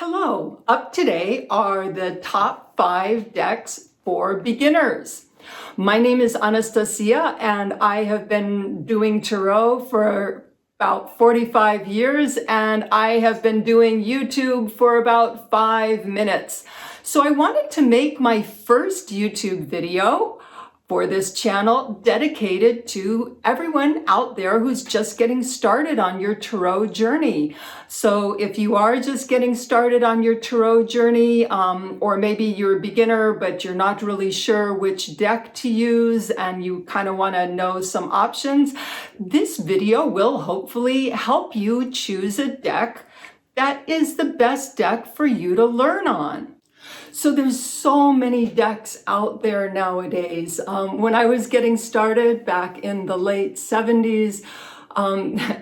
Hello, up today are the top 5 decks for beginners. My name is Anastasia and I have been doing tarot for about 45 years and I have been doing YouTube for about 5 minutes. So I wanted to make my first YouTube video for this channel dedicated to everyone out there who's just getting started on your tarot journey. So if you are just getting started on your tarot journey, or maybe you're a beginner but you're not really sure which deck to use and you kind of want to know some options, this video will hopefully help you choose a deck that is the best deck for you to learn on. So there's so many decks out there nowadays. When I was getting started back in the late 70s,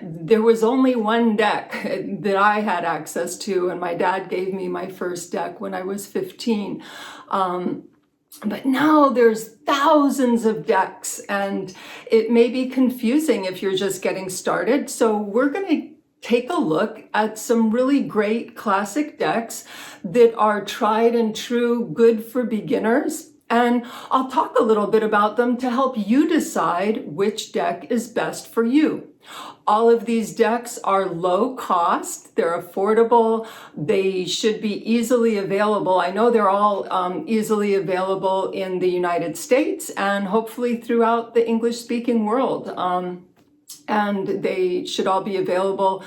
there was only one deck that I had access to, and my dad gave me my first deck when I was 15. But now there's thousands of decks, and it may be confusing if you're just getting started. So we're going to take a look at some really great classic decks that are tried and true, good for beginners. And I'll talk a little bit about them to help you decide which deck is best for you. All of these decks are low cost, they're affordable, they should be easily available. I know they're all easily available in the United States and hopefully throughout the English-speaking world. And they should all be available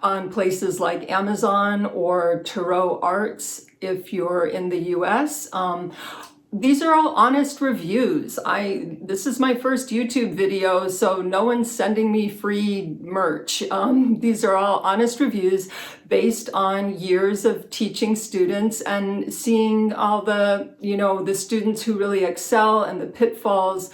on places like Amazon or Tarot Arts if you're in the US. These are all honest reviews. This is my first YouTube video, so no one's sending me free merch. These are all honest reviews based on years of teaching students and seeing all the, the students who really excel and the pitfalls.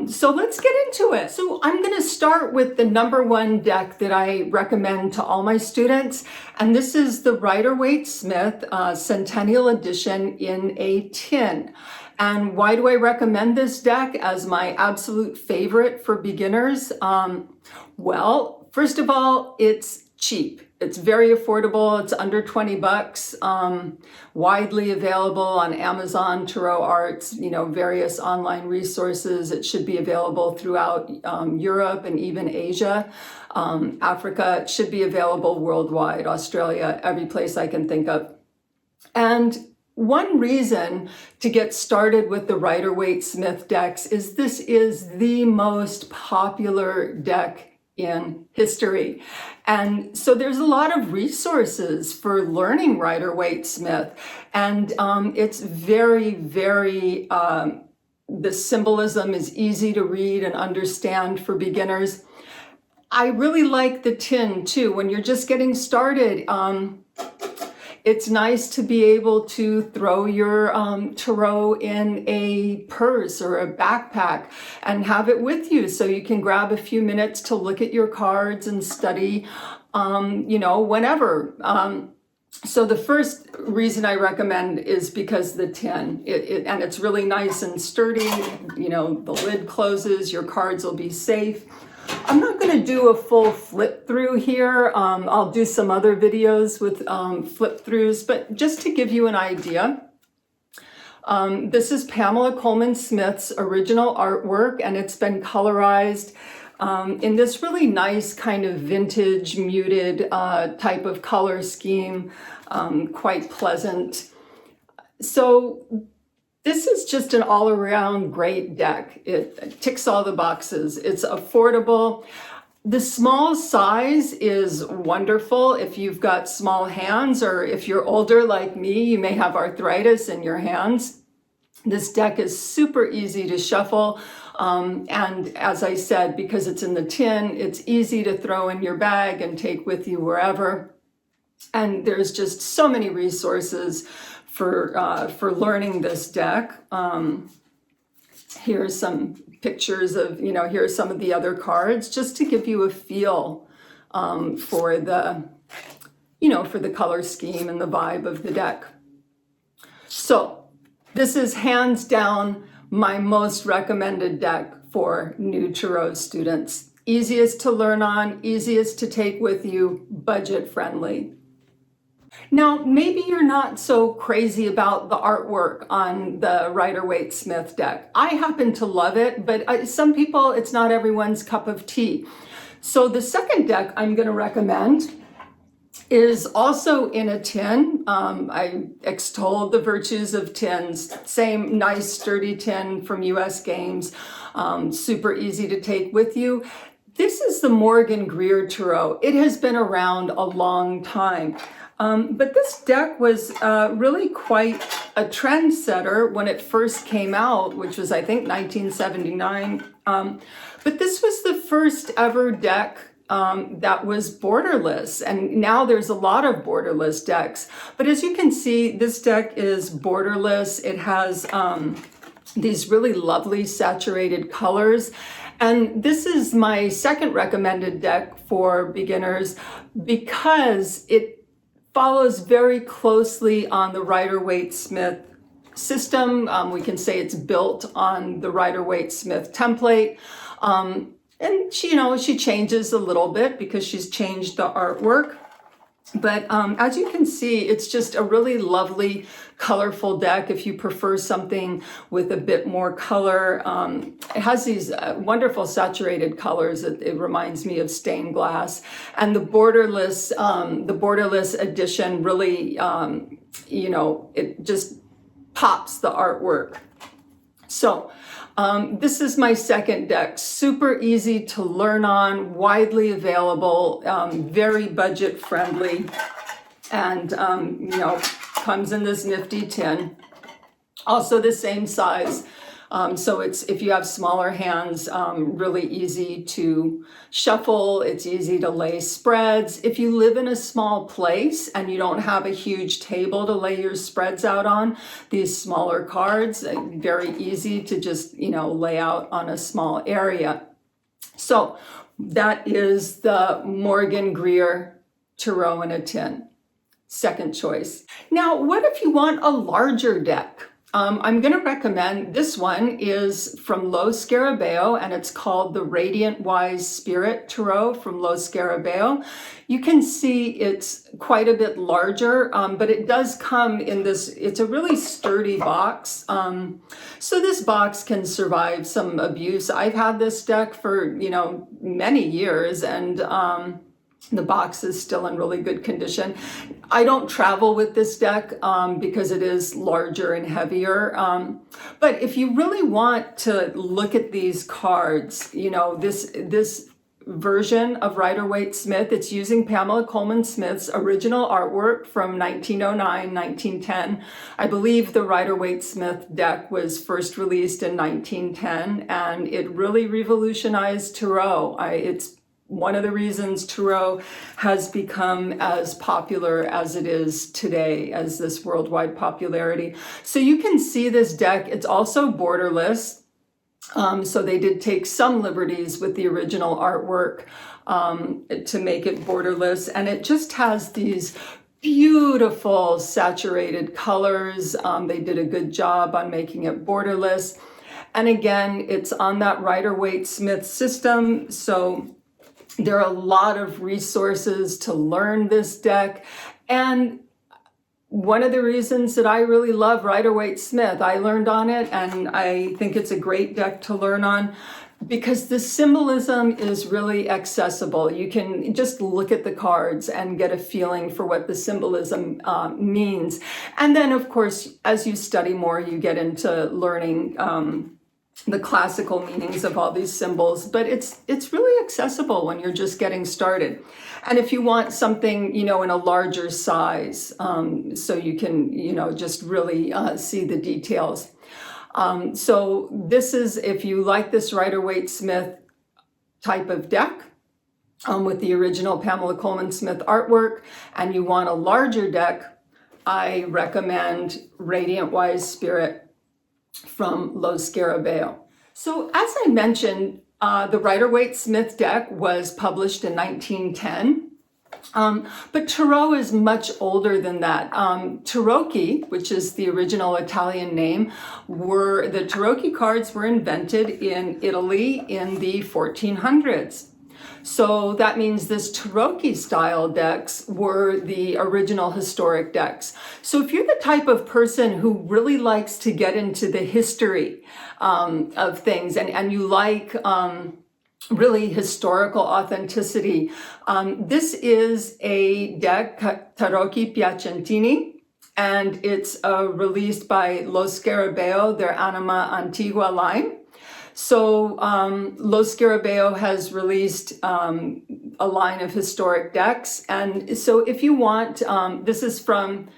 So let's get into it. So I'm going to start with the number one deck that I recommend to all my students. And this is the Rider Waite Smith Centennial Edition in a tin. And why do I recommend this deck as my absolute favorite for beginners? Well, first of all, it's cheap. It's very affordable. It's under 20 bucks, widely available on Amazon, Tarot Arts, various online resources. It should be available throughout Europe and even Asia, Africa. It should be available worldwide, Australia, every place I can think of. And one reason to get started with the Rider Waite Smith decks is this is the most popular deck in history. And so there's a lot of resources for learning Rider Waite Smith. And it's very, very, the symbolism is easy to read and understand for beginners. I really like the tin too. When you're just getting started, it's nice to be able to throw your tarot in a purse or a backpack and have it with you so you can grab a few minutes to look at your cards and study, whenever. So the first reason I recommend is because the tin, and it's really nice and sturdy, the lid closes, your cards will be safe. I'm not going to do a full flip through here. I'll do some other videos with flip throughs, but just to give you an idea, this is Pamela Coleman Smith's original artwork, and it's been colorized in this really nice kind of vintage muted type of color scheme, quite pleasant. So this is just an all-around great deck. It ticks all the boxes. It's affordable. The small size is wonderful if you've got small hands, or if you're older like me, you may have arthritis in your hands. This deck is super easy to shuffle. And as I said, because it's in the tin, it's easy to throw in your bag and take with you wherever. And there's just so many resources for learning this deck. Here's some pictures of, here's some of the other cards, just to give you a feel for the color scheme and the vibe of the deck. So this is hands down my most recommended deck for new tarot students. Easiest to learn on, easiest to take with you, budget friendly. Now, maybe you're not so crazy about the artwork on the Rider Waite Smith deck. I happen to love it, but some people, it's not everyone's cup of tea. So the second deck I'm going to recommend is also in a tin. I extolled the virtues of tins. Same nice sturdy tin from US Games, super easy to take with you. This is the Morgan Greer Tarot. It has been around a long time. But this deck was really quite a trendsetter when it first came out, which was, I think, 1979. But this was the first ever deck that was borderless. And now there's a lot of borderless decks. But as you can see, this deck is borderless. It has these really lovely saturated colors. And this is my second recommended deck for beginners because it follows very closely on the Rider Waite Smith system. We can say it's built on the Rider Waite Smith template. And she changes a little bit because she's changed the artwork. But as you can see, it's just a really lovely, colorful deck. If you prefer something with a bit more color, it has these wonderful saturated colors. It reminds me of stained glass. And the borderless edition really, it just pops the artwork. So this is my second deck. Super easy to learn on, widely available, very budget friendly, and comes in this nifty tin. Also the same size. So it's, if you have smaller hands, really easy to shuffle. It's easy to lay spreads. If you live in a small place and you don't have a huge table to lay your spreads out on, these smaller cards, very easy to just, lay out on a small area. So that is the Morgan Greer Tarot in a tin. Second choice. Now, what if you want a larger deck? I'm going to recommend, this one is from Lo Scarabeo, and it's called the Radiant Wise Spirit Tarot from Lo Scarabeo. You can see it's quite a bit larger, but it does come in this, it's a really sturdy box. So this box can survive some abuse. I've had this deck for, many years, and the box is still in really good condition. I don't travel with this deck because it is larger and heavier. But if you really want to look at these cards, this version of Rider Waite Smith, it's using Pamela Coleman Smith's original artwork from 1909, 1910. I believe the Rider Waite Smith deck was first released in 1910, and it really revolutionized Tarot. It's one of the reasons Tarot has become as popular as it is today, as this worldwide popularity. So you can see this deck. It's also borderless. So they did take some liberties with the original artwork to make it borderless. And it just has these beautiful saturated colors. They did a good job on making it borderless. And again, it's on that Rider Waite Smith system. So there are a lot of resources to learn this deck. And one of the reasons that I really love Rider Waite Smith, I learned on it, and I think it's a great deck to learn on because the symbolism is really accessible. You can just look at the cards and get a feeling for what the symbolism means. And then, of course, as you study more, you get into learning the classical meanings of all these symbols, but it's really accessible when you're just getting started. And if you want something, in a larger size, so you can, just really see the details. So this is, if you like this Rider Waite Smith type of deck, with the original Pamela Coleman Smith artwork, and you want a larger deck, I recommend Radiant Wise Spirit from Lo Scarabeo. So as I mentioned, the Rider Waite Smith deck was published in 1910, but Tarot is much older than that. Tarochchi, which is the original Italian name, the Tarochchi cards were invented in Italy in the 1400s. So that means this Tarocchi style decks were the original historic decks. So if you're the type of person who really likes to get into the history of things, and you like really historical authenticity, this is a deck, Tarocchi Piacentini, and it's released by Lo Scarabeo, their Anima Antigua line. So Lo Scarabeo has released a line of historic decks. And so if you want, this is from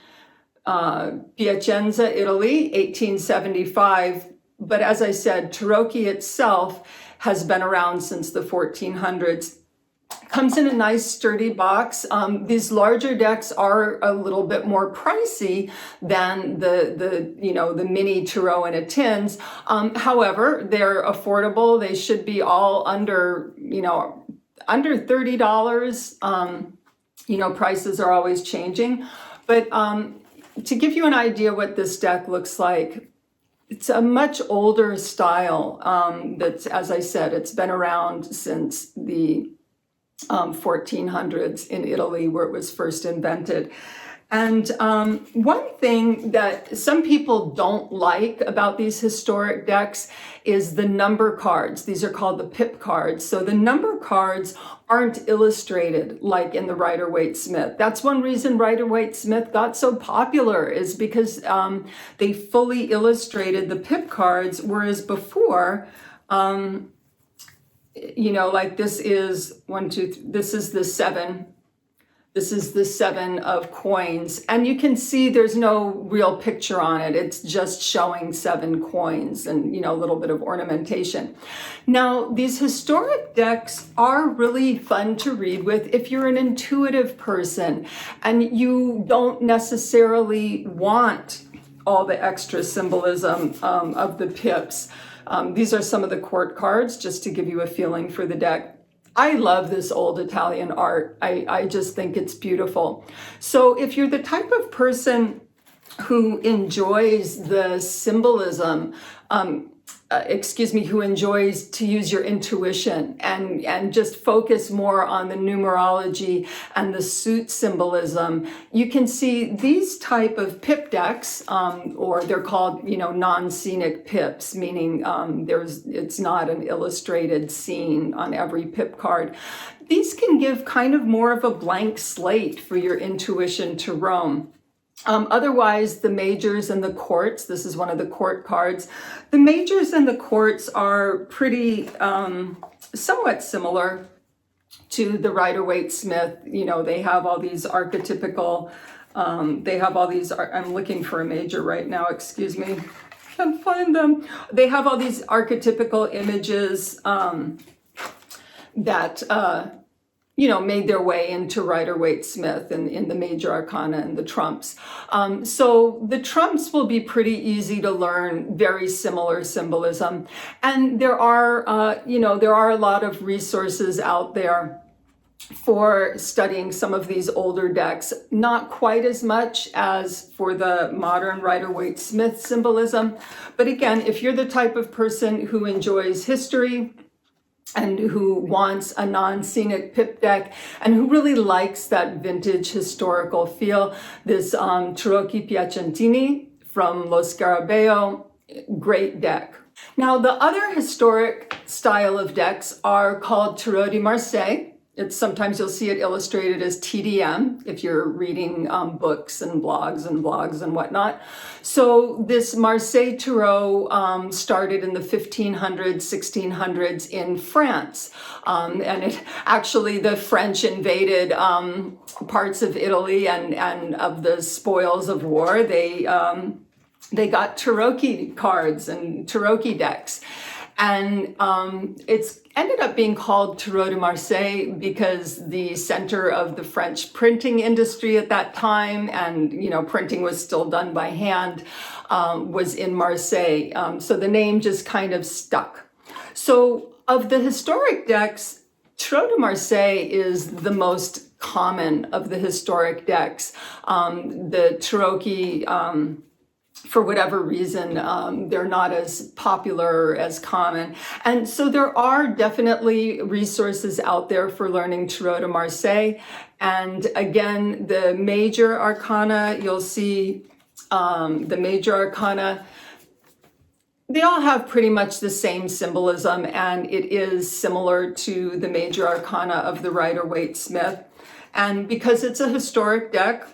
Piacenza, Italy, 1875. But as I said, Tarochhi itself has been around since the 1400s. Comes in a nice sturdy box. These larger decks are a little bit more pricey than the mini tarot in a tins. However, they're affordable. They should be all under $30. Prices are always changing. But to give you an idea what this deck looks like, it's a much older style. That's, as I said, it's been around since the 1400s in Italy, where it was first invented. And one thing that some people don't like about these historic decks is the number cards. These are called the pip cards. So the number cards aren't illustrated like in the Rider Waite Smith. That's one reason Rider Waite Smith got so popular, is because they fully illustrated the pip cards, whereas before, like this is this is the seven. This is the seven of coins. And you can see there's no real picture on it. It's just showing 7 coins and, a little bit of ornamentation. Now, these historic decks are really fun to read with if you're an intuitive person and you don't necessarily want all the extra symbolism of the pips. These are some of the court cards, just to give you a feeling for the deck. I love this old Italian art. I just think it's beautiful. So if you're the type of person who enjoys the symbolism, who enjoys to use your intuition and just focus more on the numerology and the suit symbolism, you can see these type of pip decks, or they're called, non-scenic pips, meaning it's not an illustrated scene on every pip card. These can give kind of more of a blank slate for your intuition to roam. Otherwise, the majors and the courts, this is one of the court cards. The majors and the courts are pretty, somewhat similar to the Rider Waite Smith. They have all these archetypical, I'm looking for a major right now, excuse me, can't find them. They have all these archetypical images that, made their way into Rider Waite Smith in the major arcana and the trumps. So the trumps will be pretty easy to learn, very similar symbolism. And there are a lot of resources out there for studying some of these older decks, not quite as much as for the modern Rider Waite Smith symbolism. But again, if you're the type of person who enjoys history, and who wants a non-scenic pip deck, and who really likes that vintage historical feel, this Tarocchi Piacentini from Lo Scarabeo, great deck. Now, the other historic style of decks are called Tarot de Marseille. Sometimes you'll see it illustrated as TDM if you're reading books and blogs and whatnot. So this Marseille Tarot started in the 1500s, 1600s in France. And it actually, the French invaded parts of Italy, and of the spoils of war, they got Tarochchi cards and Tarochchi decks. And it's ended up being called Tarot de Marseille because the center of the French printing industry at that time, and printing was still done by hand, was in Marseille. So the name just kind of stuck. So of the historic decks, Tarot de Marseille is the most common of the historic decks. The Tarochchi for whatever reason, they're not as popular, as common. And so there are definitely resources out there for learning Tarot de Marseille. And again, the major arcana, you'll see the major arcana, they all have pretty much the same symbolism, and it is similar to the major arcana of the Rider Waite Smith. And because it's a historic deck,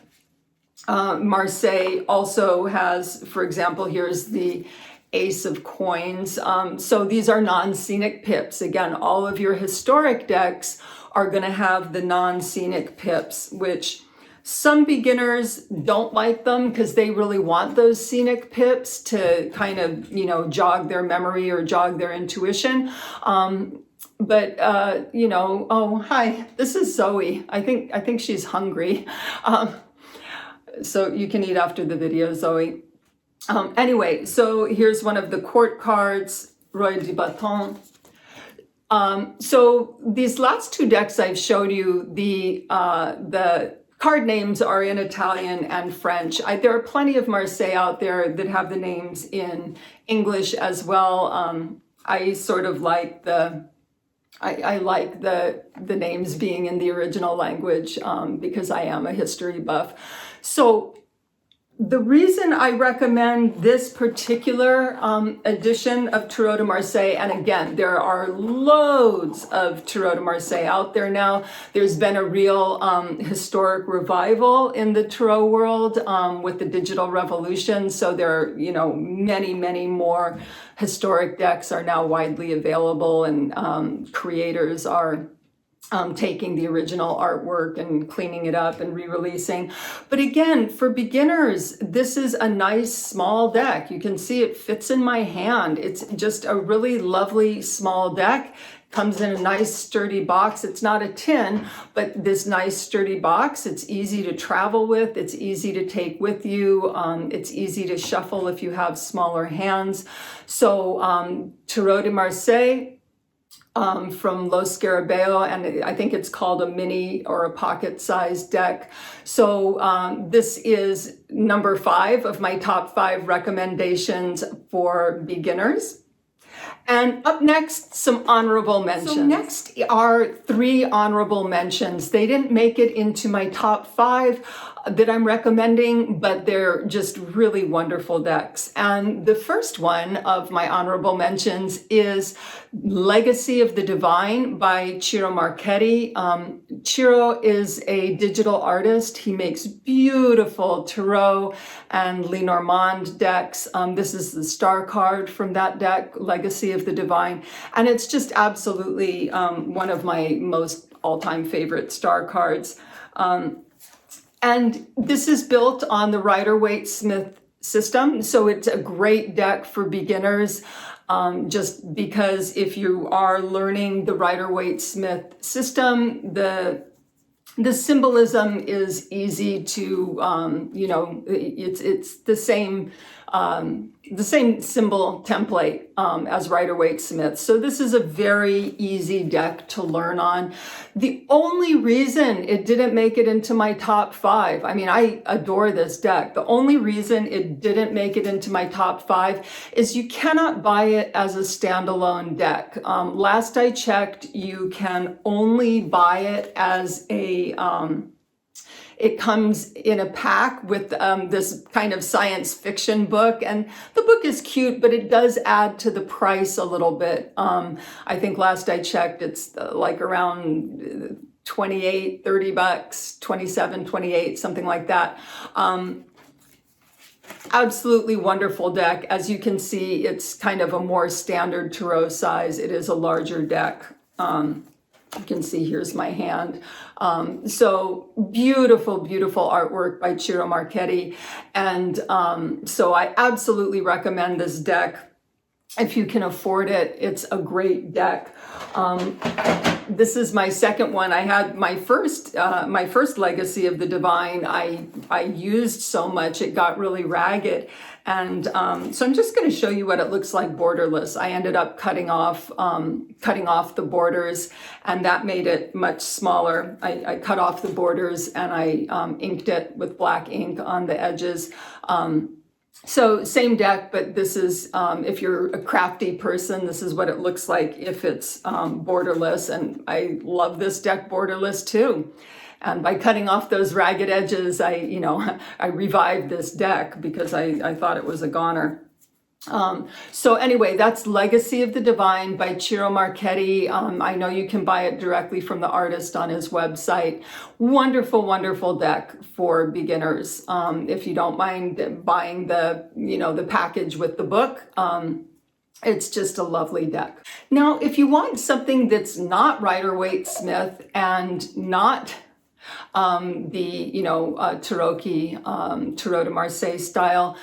Marseille also has, for example, here's the Ace of Coins. So these are non-scenic pips. Again, all of your historic decks are going to have the non-scenic pips, which some beginners don't like them because they really want those scenic pips to kind of, you know, jog their memory or jog their intuition. But you know, oh, hi, this is Zoe. I think she's hungry. So you can eat after the video, Zoe. Anyway, so here's one of the court cards, Roi du Bâton. So these last two decks I've showed you, the card names are in Italian and French. There are plenty of Marseille out there that have the names in English as well. I sort of like I like the names being in the original language because I am a history buff. So the reason I recommend this particular edition of Tarot de Marseille, and again, there are loads of Tarot de Marseille out there now. There's been a real historic revival in the Tarot world with the digital revolution. So there are, you know, many more historic decks are now widely available, and creators are taking the original artwork and cleaning it up and re-releasing. But again, for beginners, this is a nice small deck. You can see it fits in my hand. It's just a really lovely small deck. Comes in a nice sturdy box. It's not a tin, but this nice sturdy box. It's easy to travel with. It's easy to take with you. It's easy to shuffle if you have smaller hands. So Tarot de Marseille, from Lo Scarabeo, and I think it's called a mini or a pocket-sized deck. So this is number 5 of my top 5 recommendations for beginners. And up next, some honorable mentions. So next are 3 honorable mentions. They didn't make it into my top 5 that I'm recommending, but they're just really wonderful decks. And the first one of my honorable mentions is Legacy of the Devine by Ciro Marchetti. Ciro is a digital artist. He makes beautiful Tarot and Lenormand decks. This is the star card from that deck, Legacy of the Devine. And it's just absolutely one of my most all-time favorite star cards. And this is built on the Rider Waite Smith system. So it's a great deck for beginners, just because if you are learning the Rider Waite Smith system, the symbolism is easy to, you know, it's the same symbol template as Rider Waite Smith. So this is a very easy deck to learn on. The only reason it didn't make it into my top 5, I mean, I adore this deck. The only reason it didn't make it into my top 5 is you cannot buy it as a standalone deck. Last I checked, you can only buy it as a it comes in a pack with this kind of science fiction book, and the book is cute, but it does add to the price a little bit. I think last I checked, it's like around 28, 30 bucks, 27, 28, something like that. Absolutely wonderful deck. As you can see, it's kind of a more standard Tarot size. It is a larger deck. You can see here's my hand. So beautiful, beautiful artwork by Ciro Marchetti. And so I absolutely recommend this deck. If you can afford it, it's a great deck. This is my second one. I had my first Legacy of the Devine. I used so much, it got really ragged. And so I'm just going to show you what it looks like borderless. I ended up cutting off the borders, and that made it much smaller. I cut off the borders and I inked it with black ink on the edges. So same deck, but this is, if you're a crafty person, this is what it looks like if it's borderless. And I love this deck borderless too. And by cutting off those ragged edges, I revived this deck because I thought it was a goner. So anyway, that's Legacy of the Divine by Ciro Marchetti. I know you can buy it directly from the artist on his website. Wonderful, wonderful deck for beginners. If you don't mind buying the package with the book, it's just a lovely deck. Now, if you want something that's not Rider Waite Smith and not the Tarochchi, Tarot de Marseille style,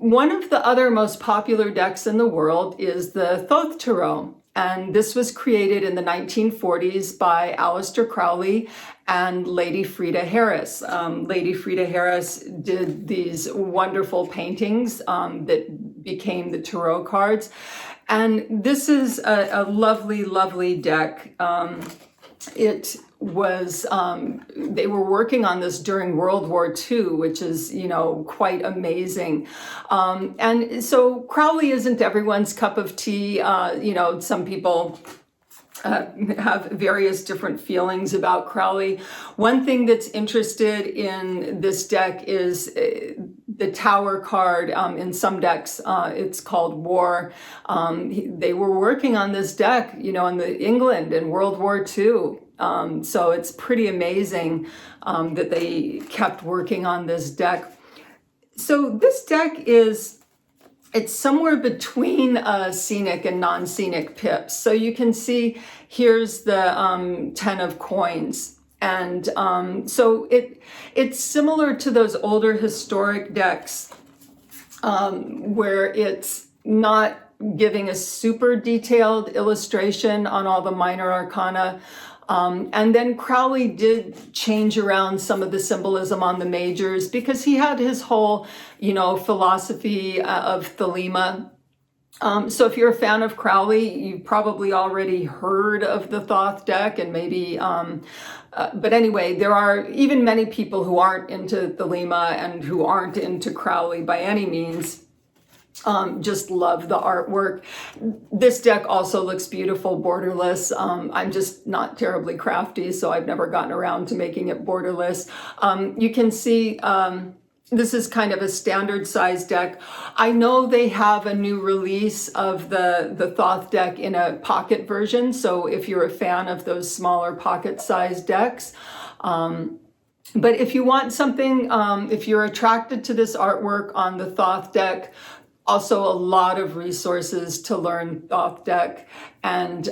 one of the other most popular decks in the world is the Thoth Tarot. And this was created in the 1940s by Aleister Crowley and Lady Frida Harris. Lady Frida Harris did these wonderful paintings that became the tarot cards. And this is a lovely, lovely deck. It was, they were working on this during World War II, which is, quite amazing. And so Crowley isn't everyone's cup of tea. Some people have various different feelings about Crowley. One thing that's interested in this deck is the Tower card. In some decks, it's called War. They were working on this deck, in England in World War II. So it's pretty amazing that they kept working on this deck. So this deck it's somewhere between scenic and non-scenic pips. So you can see here's the 10 of coins. And so it's similar to those older historic decks where it's not giving a super detailed illustration on all the minor arcana. And then Crowley did change around some of the symbolism on the majors because he had his whole, philosophy of Thelema. So if you're a fan of Crowley, you've probably already heard of the Thoth deck and maybe, but anyway, there are even many people who aren't into Thelema and who aren't into Crowley by any means. Just love the artwork. This deck also looks beautiful, borderless. I'm just not terribly crafty, so I've never gotten around to making it borderless. You can see this is kind of a standard size deck. I know they have a new release of the Thoth deck in a pocket version, so if you're a fan of those smaller pocket size decks, but if you want something, if you're attracted to this artwork on the Thoth deck, also a lot of resources to learn Thoth deck. And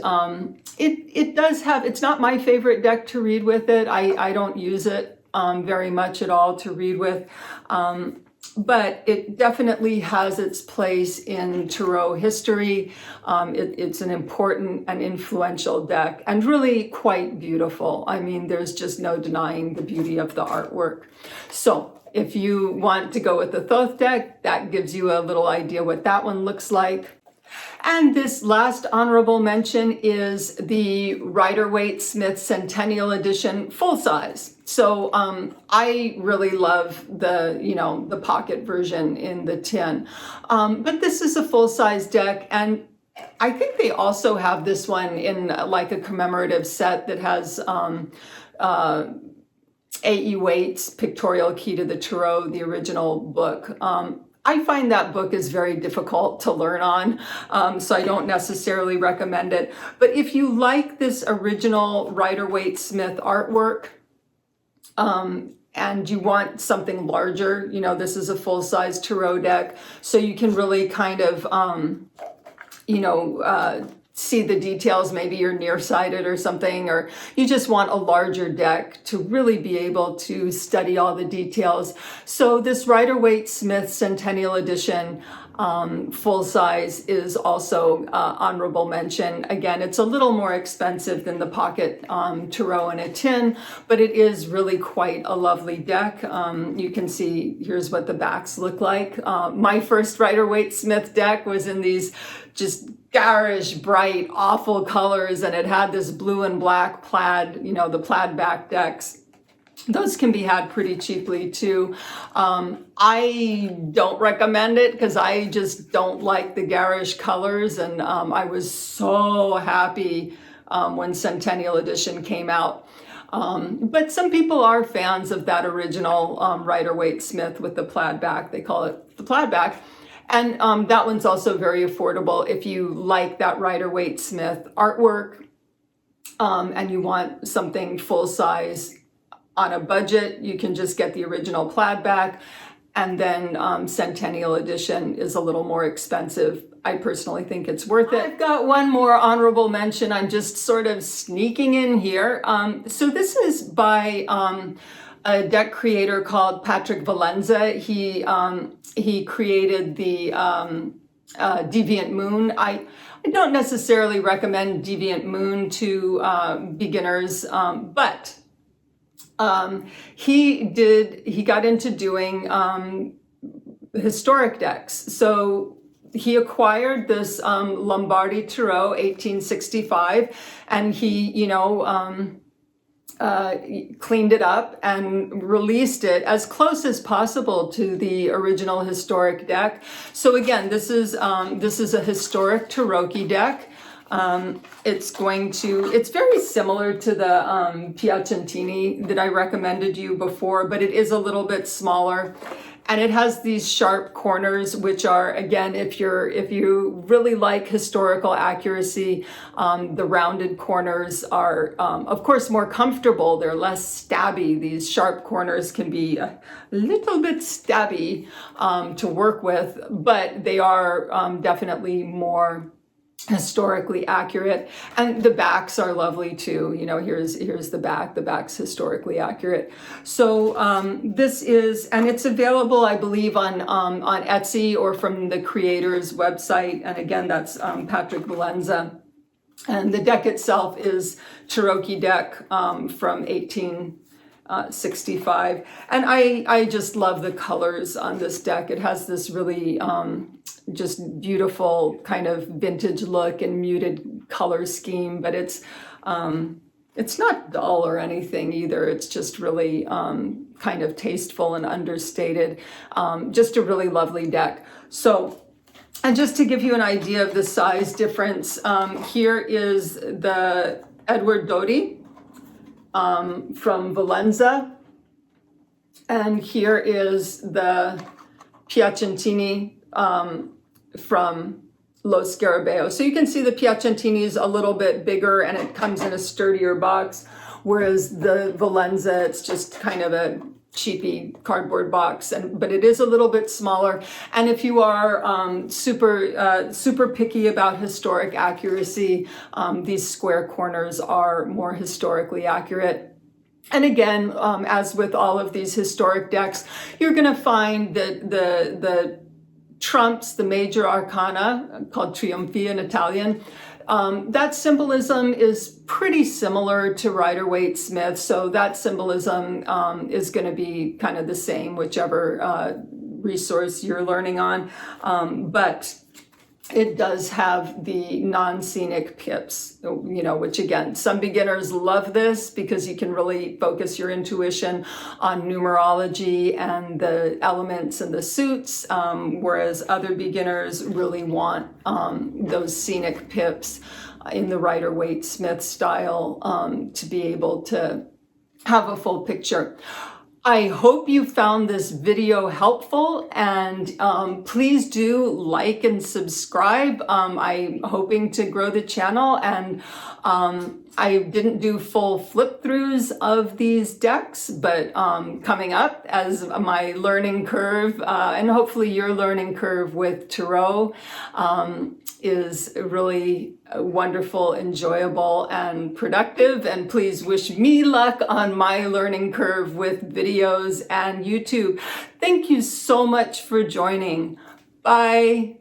it does have, it's not my favorite deck to read with it. I don't use it very much at all to read with. But it definitely has its place in Tarot history. It's an important and influential deck and really quite beautiful. I mean, there's just no denying the beauty of the artwork. So if you want to go with the Thoth deck, that gives you a little idea what that one looks like. And this last honorable mention is the Rider Waite Smith Centennial Edition full size. So I really love the pocket version in the tin. But this is a full size deck, and I think they also have this one in like a commemorative set that has A.E. Waite's Pictorial Key to the Tarot, the original book. I find that book is very difficult to learn on, so I don't necessarily recommend it. But if you like this original Rider Waite Smith artwork, and you want something larger, this is a full-size tarot deck, so you can really kind of, see the details. Maybe you're nearsighted or something, or you just want a larger deck to really be able to study all the details. So this Rider Waite Smith Centennial Edition full size is also honorable mention. Again, it's a little more expensive than the pocket tarot in a tin, but it is really quite a lovely deck. You can see here's what the backs look like. My first Rider Waite Smith deck was in these just garish, bright, awful colors, and it had this blue and black plaid, the plaid back decks. Those can be had pretty cheaply too. I don't recommend it because I just don't like the garish colors, and I was so happy when Centennial Edition came out. But some people are fans of that original Rider Waite Smith with the plaid back. They call it the plaid back. And that one's also very affordable if you like that Rider Waite Smith artwork and you want something full size on a budget. You can just get the original plaid back, and then Centennial Edition is a little more expensive. I personally think it's worth it. I've got one more honorable mention. I'm just sort of sneaking in here. So this is by a deck creator called Patrick Valenza. He created the Deviant Moon. I don't necessarily recommend Deviant Moon to beginners, but he got into doing historic decks. So he acquired this Lombardy Tarot 1865, and he, cleaned it up and released it as close as possible to the original historic deck. So again, this is a historic Tarochchi deck. It's very similar to the Piacentini that I recommended you before, but it is a little bit smaller. And it has these sharp corners, which are, again, if you really like historical accuracy, the rounded corners are, of course, more comfortable. They're less stabby. These sharp corners can be a little bit stabby to work with, but they are definitely more historically accurate, and the backs are lovely too. Here's the back. The back's historically accurate. So this is, and it's available, I believe, on Etsy or from the creator's website. And again, that's Patrick Valenza. And the deck itself is Tarochchi deck from 1865. And I just love the colors on this deck. It has this really just beautiful kind of vintage look and muted color scheme, but it's not dull or anything either. It's just really kind of tasteful and understated. Just a really lovely deck. So, and just to give you an idea of the size difference, here is the Edward Dotti from Valenza, and here is the Piacentini from Lo Scarabeo. So you can see the Piacentini is a little bit bigger and it comes in a sturdier box, whereas the Valenza, it's just kind of a cheapy cardboard box, but it is a little bit smaller. And if you are super picky about historic accuracy, these square corners are more historically accurate. And again, as with all of these historic decks, you're going to find that the trumps, the major arcana, called trionfi in Italian, that symbolism is pretty similar to Rider Waite Smith. So that symbolism is going to be kind of the same, whichever resource you're learning on. But it does have the non-scenic pips, which again, some beginners love this because you can really focus your intuition on numerology and the elements and the suits, whereas other beginners really want those scenic pips in the Rider Waite Smith style to be able to have a full picture. I hope you found this video helpful, and please do like and subscribe. I'm hoping to grow the channel, and I didn't do full flip throughs of these decks, but coming up as my learning curve, and hopefully your learning curve with Tarot, is really wonderful, enjoyable, and productive. And please wish me luck on my learning curve with videos and YouTube. Thank you so much for joining. Bye.